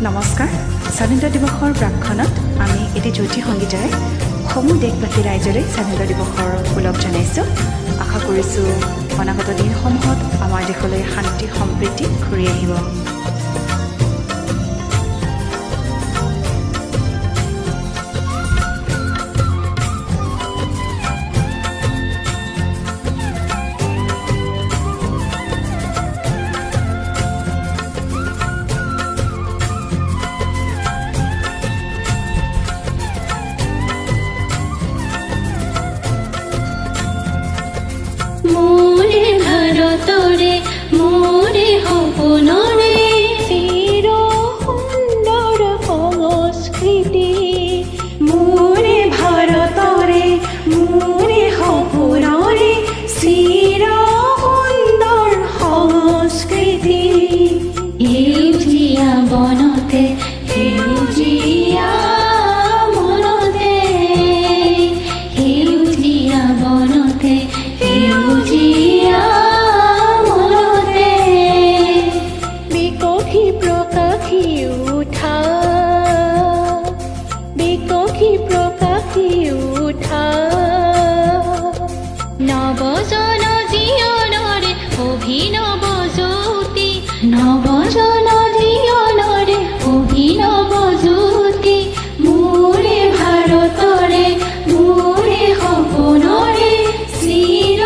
নমস্কাৰ। স্বাধীনতা দিৱসৰ প্ৰাকক্ষণত আমি এটি জ্যোতি সংগীতেৰে সমূহ দেশবাসী ৰাইজৰে স্বাধীনতা দিৱসৰ ওলগ জনাইছোঁ। আশা কৰিছোঁ অনাগত দিনসমূহত আমাৰ দেশলৈ শান্তি সম্প্ৰীতি ঘূৰি আহিব। মোৰে ভাৰতৰে মোৰে সপোনৰে চিৰ সুন্দৰ সংস্কৃতি মোৰে ভাৰতৰে মোৰে সপোনৰে চিৰ সুন্দৰ সংস্কৃতি সেউজীয়া বনতে সেউজীয়া মনতে সেউজীয়া বনতে সেউজীয়া মনতে বিকশি প্ৰকাশি উঠা বিকশি প্ৰকাশি উঠা নৱজন জীৱনৰে অভিনৱ জ্যোতি নৱজন জীৱনৰে অভিনৱ জ্যোতি মোৰে ভাৰতৰে মোৰে সপোনৰে চিৰ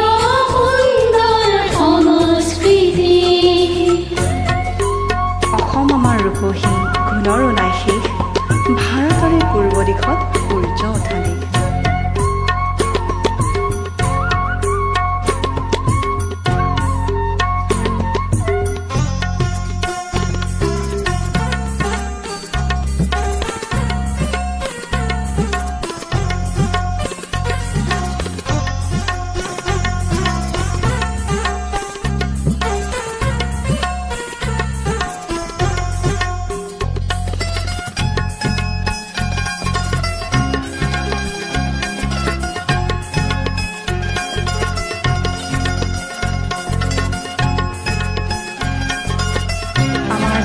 সুন্দৰ সংস্কৃতি অসম আমাৰ ৰূপহী গুণৰো নাই শেষ, ভাৰতৰে পূৰ্ব দিশত সূৰ্য উঠা দিশ।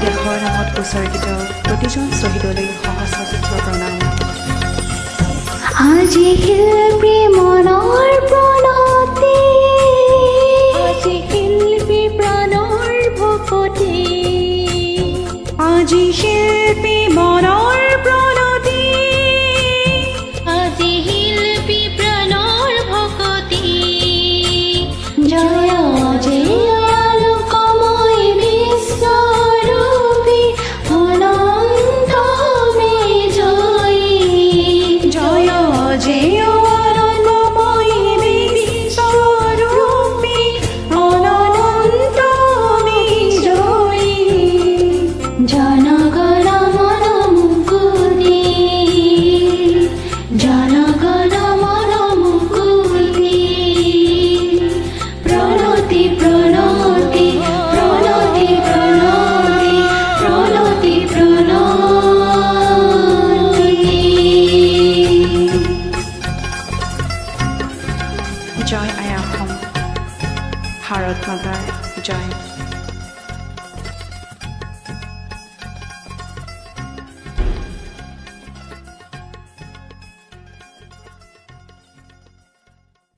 দেশৰ নামত উৎসৰ্গিত প্ৰতিজন শ্বহীদলৈ সহস্ৰ প্ৰণাম। আজি শিল্পী মনৰ প্ৰণতি আজি শিল্পী প্ৰাণৰ ভকতি আজি শিল্পী মনৰ প্ৰণতি আজি শিল্পী প্ৰাণৰ ভকতি জয় জয় লোকময় বিশ্বৰূপী অনন্ত মে জয় জয় জয় অনন্তময় বিশ্বৰূপী অনন্ত মে জয় জনগণ মন মুকুতি জনগণ মন মুকুতি প্ৰণতি প্ৰণতি প্ৰণতি প্ৰণতি প্ৰণতি প্ৰণতি জয় আই অসম, ভাৰত মাতাৰ জয়।